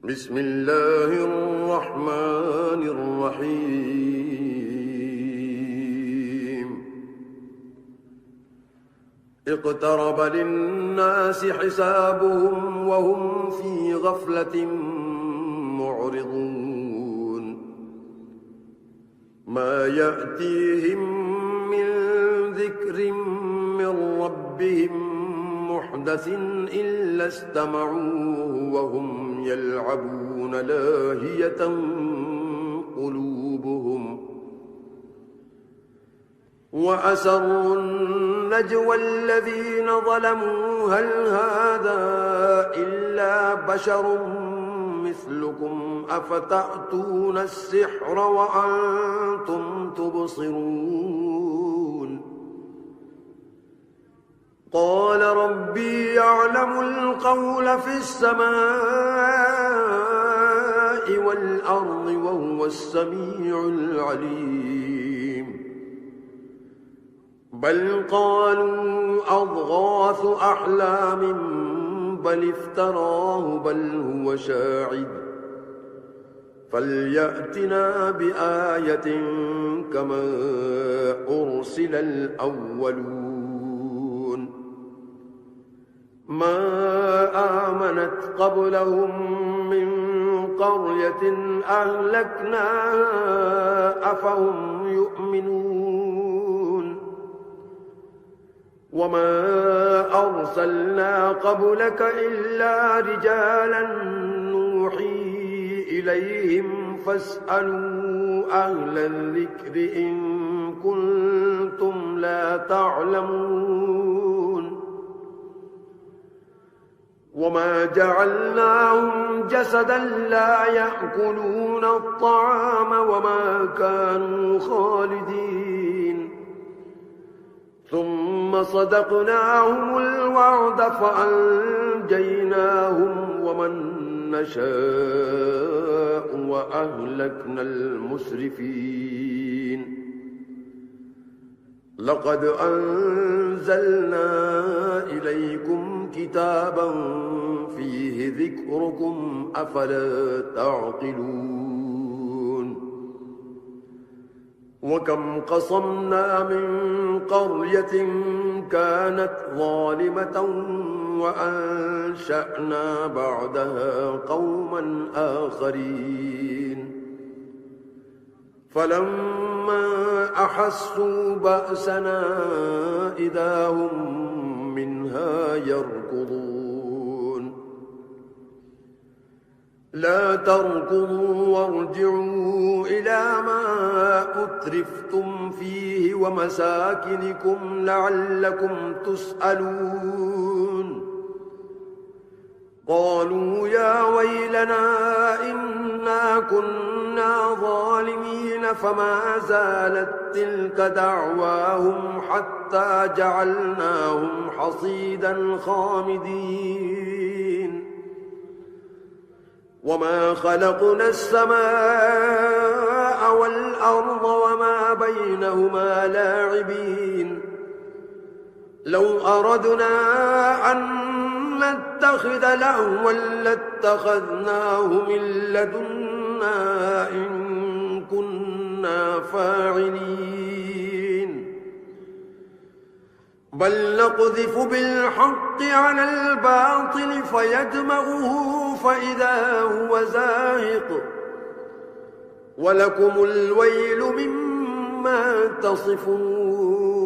بسم الله الرحمن الرحيم اقترب للناس حسابهم وهم في غفلة معرضون ما يأتيهم من ذكر من ربهم محدث إلا استمعوه وهم يلعبون لاهية قلوبهم وأسروا النجوى الذين ظلموا هل هذا إلا بشر مثلكم أفتأتون السحر وأنتم تبصرون قال ربي يعلم القول في السماء والأرض وهو السميع العليم بل قالوا أضغاث أحلام بل افتراه بل هو شاعر فليأتنا بآية كما أرسل الأولون ما آمنت قبلهم من قرية أهلكناها أفهم يؤمنون وما أرسلنا قبلك إلا رجالا نوحي إليهم فاسألوا أهل الذكر إن كنتم لا تعلمون وما جعلناهم جسدا لا يأكلون الطعام وما كانوا خالدين ثم صدقناهم الوعد فأنجيناهم ومن نشاء وأهلكنا المسرفين لقد أنزلنا إليكم كتابا فيه ذكركم أفلا تعقلون وكم قصمنا من قرية كانت ظالمة وأنشأنا بعدها قوما آخرين فلما أحسوا بأسنا إذا هم منها يركضون لا تركضوا وارجعوا إلى ما أترفتم فيه ومساكنكم لعلكم تسألون قالوا يا ويلنا إنا كنا ظالمين فما زالت تلك دعواهم حتى جعلناهم حصيدا خامدين وما خلقنا السماء والأرض وما بينهما لاعبين لو أردنا أن نتخذ لهوا لاتخذناه من لدنا إن كنا فاعلين بل نقذف بالحق على الباطل فيدمغه فإذا هو زاهق ولكم الويل مما تصفون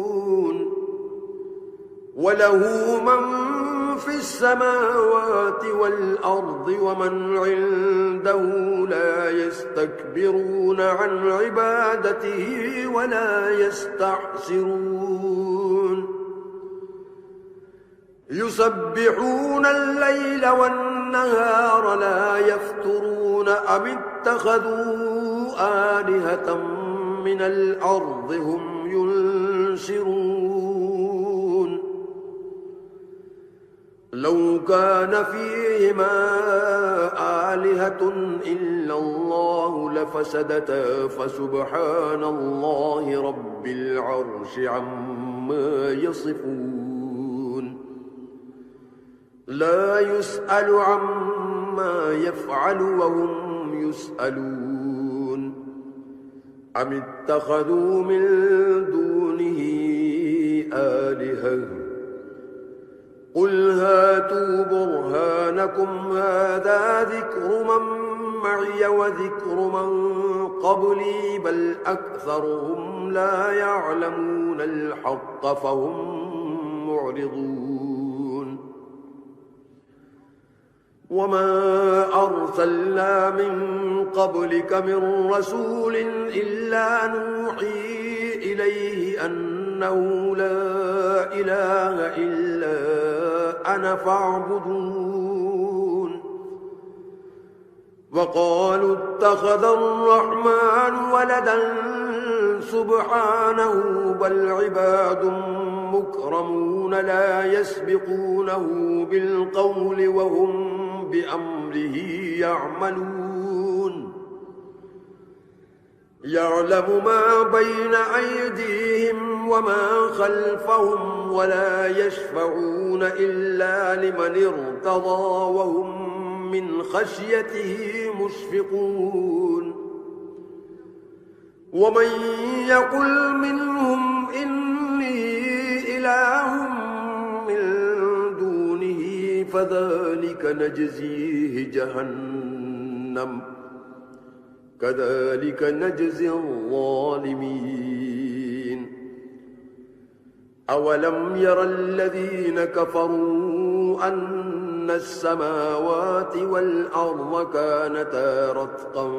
وله من في السماوات والأرض ومن عنده لا يستكبرون عن عبادته ولا يستحسرون يسبحون الليل والنهار لا يفترون أم اتخذوا آلهة من الأرض هم ينشرون لو كان فيهما آلهة إلا الله لفسدتا فسبحان الله رب العرش عما يصفون لا يسأل عما عما يفعل وهم يسألون أم اتخذوا من دونه آلهة قل هاتوا برهانكم هذا ذكر من معي وذكر من قبلي بل أكثرهم لا يعلمون الحق فهم معرضون وما أرسلنا من قبلك من رسول إلا نوحي إليه أنه لا إله إلا أنا فاعبدون وقالوا اتخذ الرحمن ولدا سبحانه بل عباد مكرمون لا يسبقونه بالقول وهم بأمره يعملون يعلم ما بين أيديهم وما خلفهم ولا يشفعون إلا لمن ارتضى وهم من خشيته مشفقون ومن يقل منهم إني إله من دونه فذلك نجزيه جهنم كذلك نجزي الظالمين أولم ير الذين كفروا أن السماوات والأرض كانتا رتقا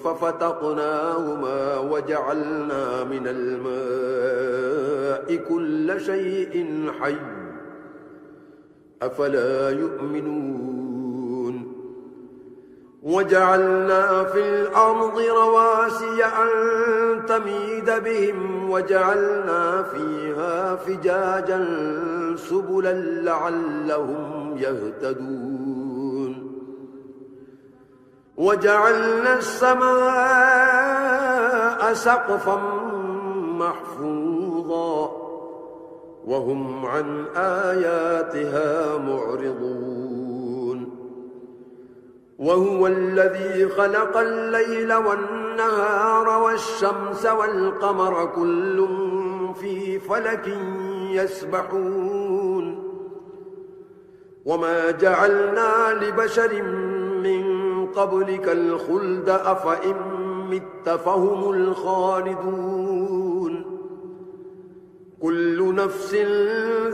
ففتقناهما وجعلنا من الماء كل شيء حي أفلا يؤمنون وجعلنا في الأرض رواسي أن تميد بهم وجعلنا فيها فجاجا سبلا لعلهم يهتدون وجعلنا السماء سقفا محفوظا وهم عن آياتها معرضون وهو الذي خلق الليل والنهار والشمس والقمر كل في فلك يسبحون وما جعلنا لبشر من قبلك الخلد أفإن مت فهم الخالدون كل نفس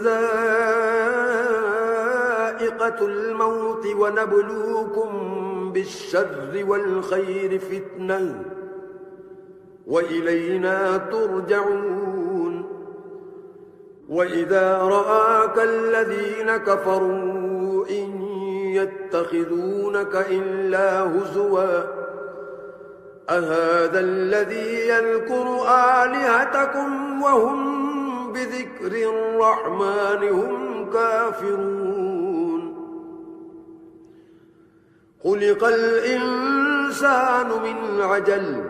ذائقة الموت ونبلوكم بالشر والخير فتنة وإلينا ترجعون وإذا رآك الذين كفروا إن يتخذونك إلا هزوا أهذا الذي يذكر آلهتكم وهم بذكر الرحمن هم كافرون خلق الإنسان من عجل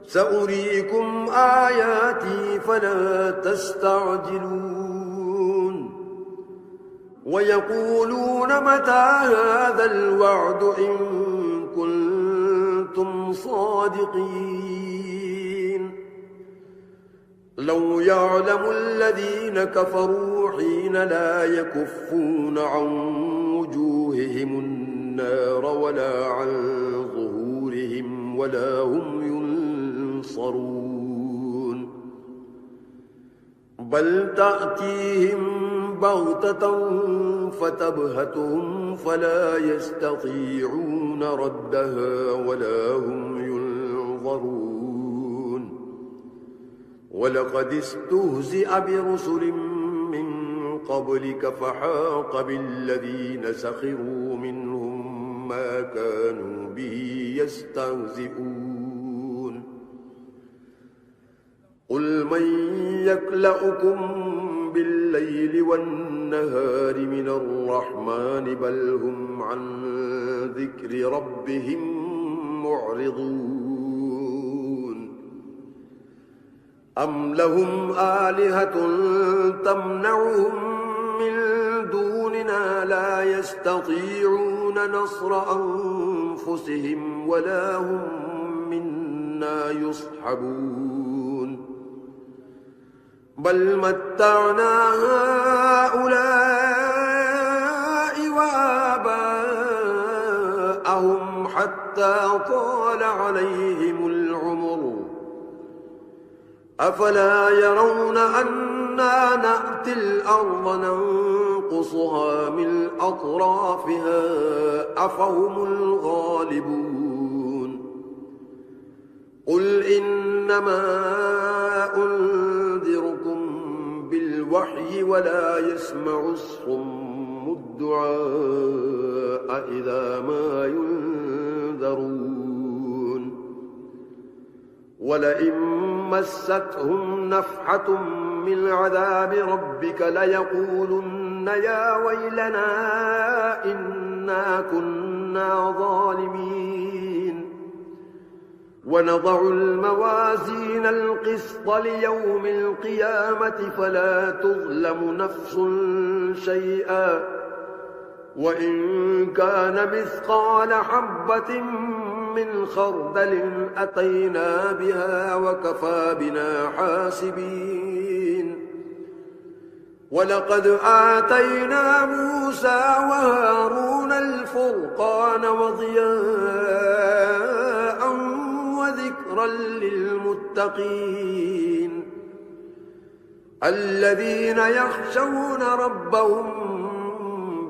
سأريكم آياتي فلا تستعجلون ويقولون متى هذا الوعد إن كنتم صادقين لو يعلم الذين كفروا حين لا يكفون عن وجوههم النار ولا عن ظهورهم ولا هم ينصرون بل تأتيهم بغتة فتبهتهم فلا يستطيعون ردها ولا هم ينظرون ولقد استهزئ برسل من قبلك فحاق بالذين سخروا منهم ما كانوا به يستهزئون قل من يكلؤكم بالليل والنهار من الرحمن بل هم عن ذكر ربهم معرضون أم لهم آلهة تمنعهم من دوننا لا يستطيعون يريدون نصر أنفسهم ولا هم منا يصحبون بل متعنا هؤلاء وآباءهم حتى طال عليهم العمر أفلا يرون أنا نأتي الأرض ننقصها من أطرافها أفهم الغالبون قل إنما أنذركم بالوحي ولا يسمع الصم الدعاء إذا ما ينذرون ولئن مستهم نفحة من عذاب ربك ليقولن يا ويلنا إنا كنا ظالمين ونضع الموازين القسط ليوم القيامة فلا تظلم نفس شيئا وإن كان مثقال حبة من خردل أتينا بها وكفى بنا حاسبين ولقد آتينا موسى وهارون الفرقان وضياء وذكرا للمتقين الذين يخشون ربهم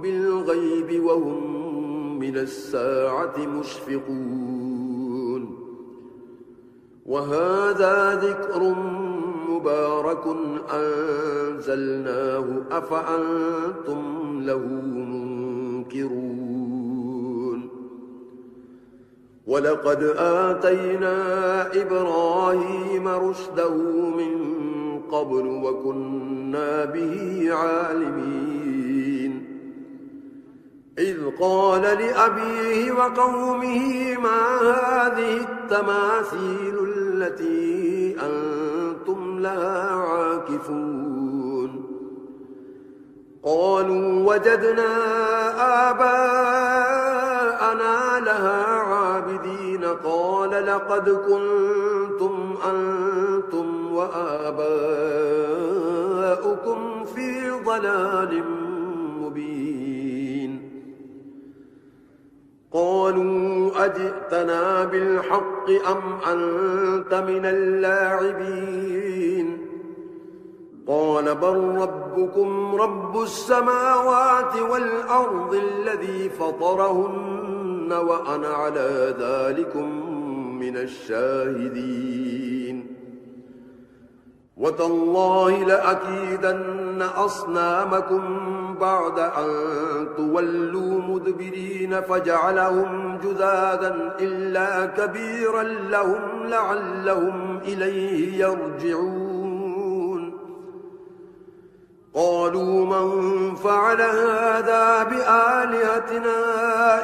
بالغيب وهم من الساعة مشفقون وهذا ذكر مبارك أنزلناه أفأنتم له منكرون ولقد آتينا إبراهيم رشده من قبل وكنا به عالمين إذ قال لأبيه وقومه ما هذه التماثيل التي أنتم لها عاكفون قالوا وجدنا آباءنا لها عابدين قال لقد كنتم أنتم وآباؤكم في ضلال مبين قالوا أجئتنا بالحق أم أنت من اللاعبين قال بل ربكم رب السماوات والأرض الذي فطرهن وأنا على ذلكم من الشاهدين وتالله لأكيدن أصنامكم بعد أن تولوا مدبرين فجعلهم جذاذا إلا كبيرا لهم لعلهم إليه يرجعون قالوا من فعل هذا بآلهتنا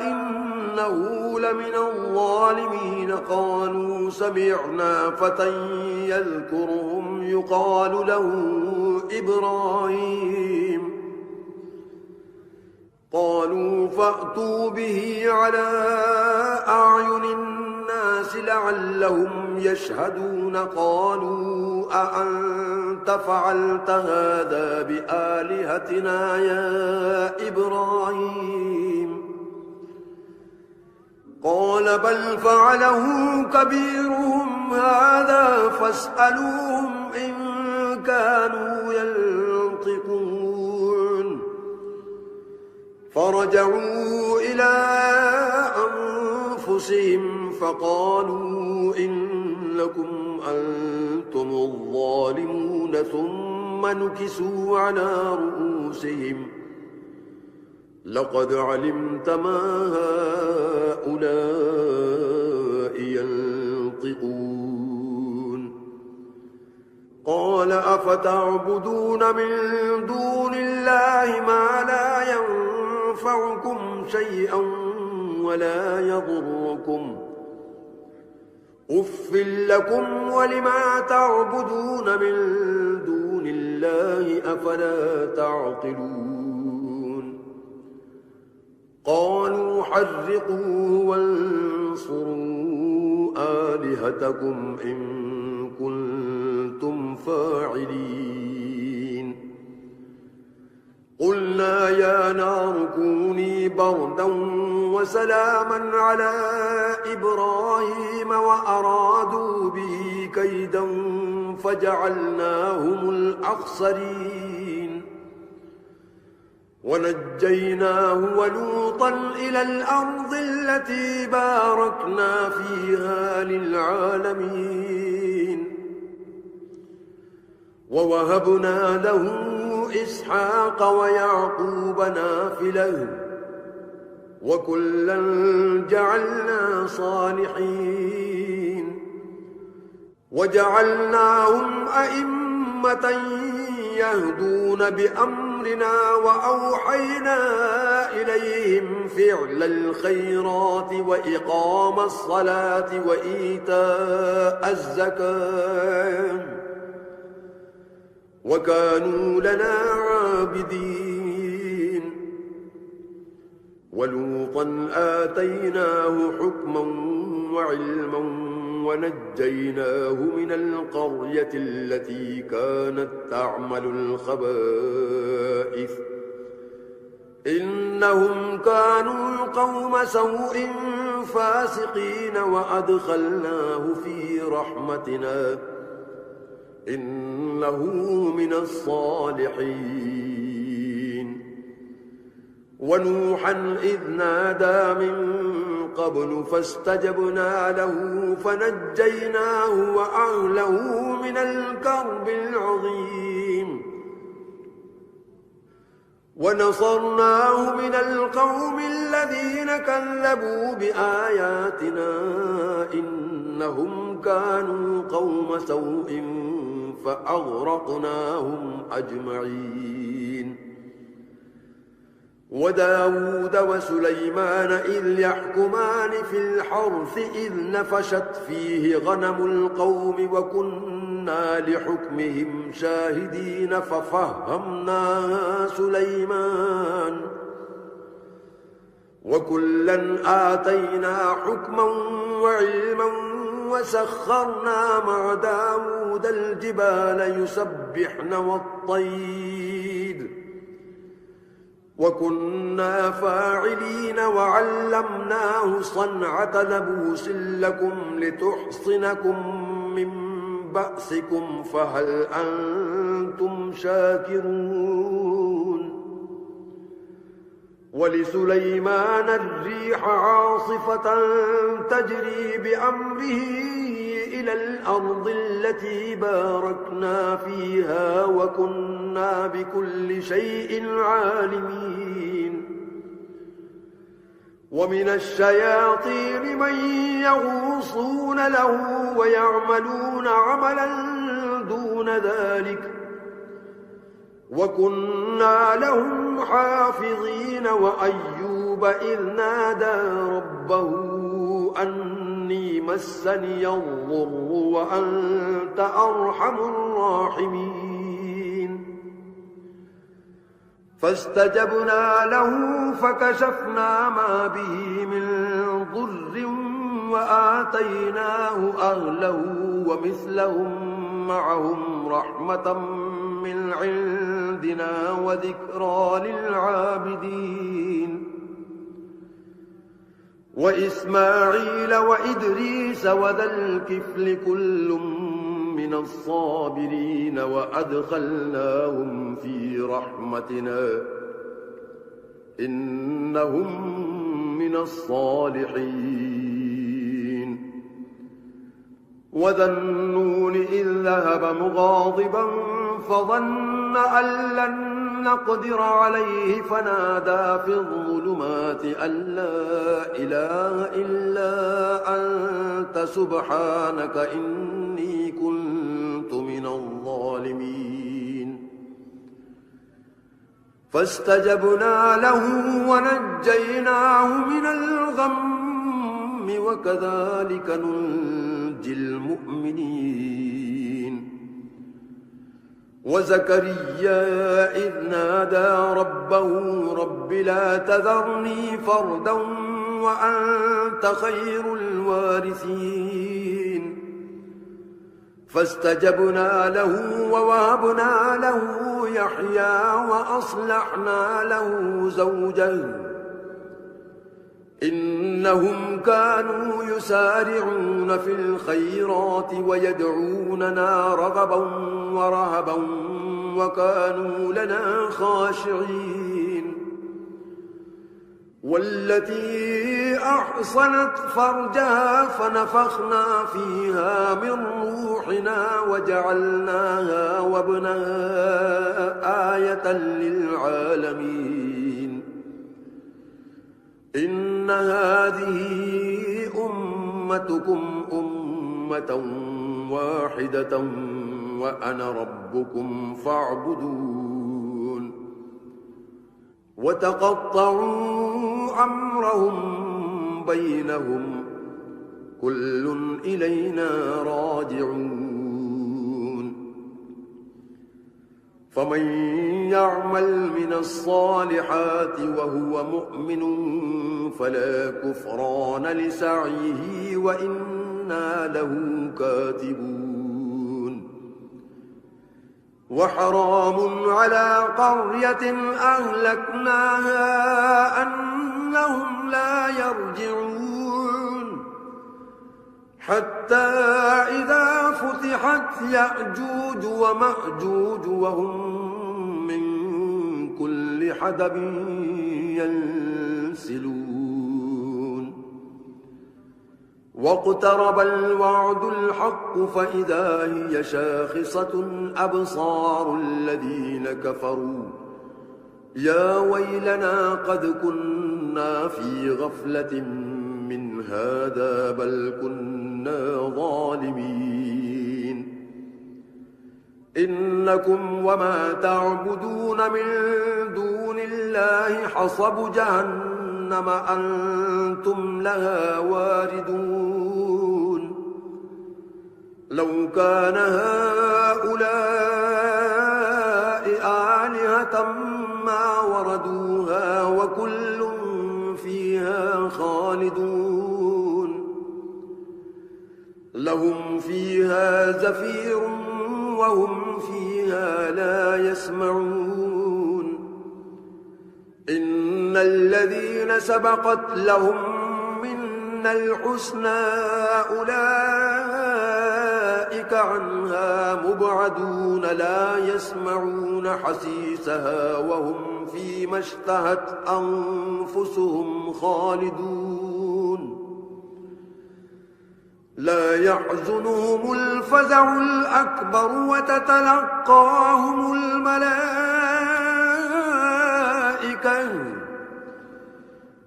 إنه لمن الظالمين قالوا سمعنا فتى يذكرهم يقال له إبراهيم قالوا فأتوا به على أعين الناس لعلهم يشهدون قالوا أأنت فعلت هذا بآلهتنا يا إبراهيم قال بل فعله كبيرهم هذا فاسألوهم إن كانوا ينطقون فرجعوا إلى أنفسهم فقالوا إنكم أنتم الظالمون ثم نكسوا على رؤوسهم لقد علمت ما هؤلاء ينطقون قال أفتعبدون من دون الله ما لا ينفعكم شيئا ولا يضركم أف لكم ولما تعبدون من دون الله أفلا تعقلون قالوا حرقوا وانصروا آلهتكم إن كنتم فاعلين قلنا يا نار كوني بردا وسلاما على إبراهيم وأرادوا به كيدا فجعلناهم الأخسرين ونجيناه ولوطا إلى الأرض التي باركنا فيها للعالمين ووهبنا له إسحاق ويعقوب نافلة وكلا جعلنا صالحين وجعلناهم أئمة يهدون بأمرنا وأوحينا إليهم فعل الخيرات وإقام الصلاة وإيتاء الزكاة وكانوا لنا عابدين ولوطا آتيناه حكما وعلما ونجيناه من القرية التي كانت تعمل الخبائث إنهم كانوا قوم سوء فاسقين وأدخلناه في رحمتنا إنه من الصالحين ونوحا إذ نادى من قبل فاستجبنا له فنجيناه وأهله من الكرب العظيم ونصرناه من القوم الذين كذبوا بآياتنا إنهم كانوا قوم سوء فأغرقناهم أجمعين وداود وسليمان إذ يحكمان في الحرث إذ نفشت فيه غنم القوم وكنا لحكمهم شاهدين ففهمناها سليمان وكلا آتينا حكما وعلما وسخرنا مع داود الجبال يسبحن والطير وكنا فاعلين وعلمناه صنعة لبوس لكم لتحصنكم من بأسكم فهل أنتم شاكرون ولسليمان الريح عاصفة تجري بأمره إلى الأرض التي باركنا فيها وكنا بكل شيء عالمين ومن الشياطين من يغوصون له ويعملون عملا دون ذلك وكنا لهم حافظين وأيوب إذ نادى ربه أني مسني الضر وأنت أرحم الراحمين فاستجبنا له فكشفنا ما به من ضر وآتيناه أهله ومثلهم معهم رحمة من عندنا وذكرى للعابدين وإسماعيل وإدريس وذا الكفل كل من الصابرين وأدخلناهم في رحمتنا إنهم من الصالحين وذا النون إذ ذهب مغاضبا فظن أن لن نقدر عليه فنادى في الظلمات أن لا إله إلا أنت سبحانك إني كنت من الظالمين فاستجبنا له ونجيناه من الغم وكذلك ننجي المؤمنين وزكريا إذ نادى ربه رب لا تذرني فردا وأنت خير الوارثين فاستجبنا له ووهبنا له يحيى وأصلحنا له زوجه إنهم كانوا يسارعون في الخيرات ويدعوننا رغبا ورهبا وكانوا لنا خاشعين والتي أحصنت فرجها فنفخنا فيها من روحنا وجعلناها وابنها آية للعالمين إن هذه أمتكم أمة واحدة وأنا ربكم فاعبدون وتقطعوا أمرهم بينهم كل إلينا راجعون فمن يعمل من الصالحات وهو مؤمن فلا كفران لسعيه وإنا له كاتبون وحرام على قرية أهلكناها أنهم لا يرجعون حتى إذا فتحت يأجوج ومأجوج وهم من كل حدب ينسلون واقترب الوعد الحق فإذا هي شاخصة أبصار الذين كفروا يا ويلنا قد كنا في غفلة من هذا بل كنا ظالمين إنكم وما تعبدون من دون الله حصب جهنم أنتم لها واردون لو كان هؤلاء آلهة ما وردوها وكل فيها خالدون لهم فيها زفير وهم فيها لا يسمعون إن الذين سبقت لهم منا الحسنى أولئك عنها مبعدون لا يسمعون حسيسها وهم فيما اشتهت أنفسهم خالدون لا يحزنهم الفزع الأكبر وتتلقاهم الملائكة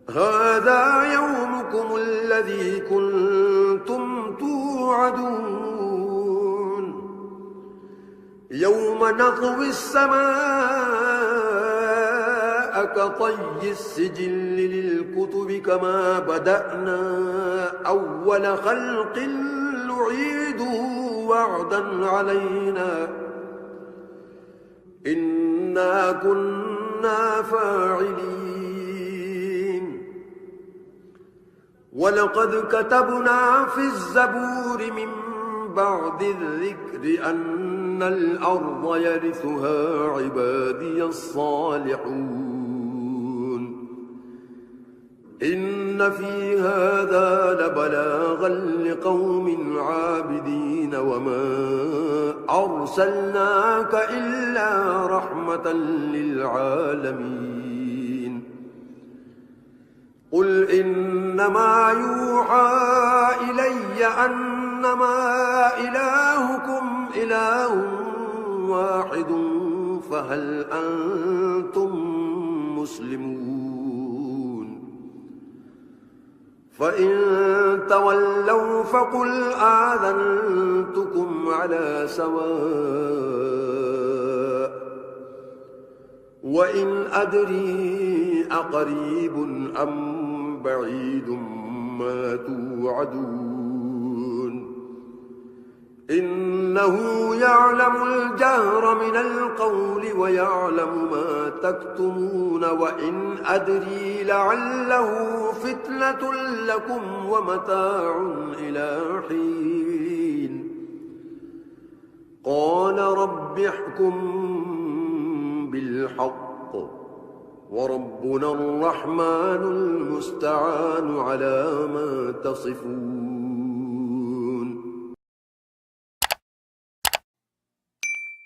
هذا يومكم الذي كنتم توعدون يوم نطوي السماء كطي السجل للكتب كما بدأنا أول خلق نعيده وعدا علينا إنا كنا فاعلين ولقد كتبنا في الزبور من بعد الذكر أن الأرض يرثها عبادي الصالحون إن في هذا لبلاغا لقوم عابدين وما أرسلناك إلا رحمة للعالمين قل إنما يوحى إلي أنما إلهكم إله واحد فهل أنتم مسلمون فإن تولوا فقل آذنتكم على سواء وإن أدري أقريب أم بعيد ما توعدون إنه يعلم الجهر من القول ويعلم ما تكتمون وإن أدري لعله فتنة لكم ومتاع إلى حين قال رب احكم بالحق وربنا الرحمن المستعان على ما تصفون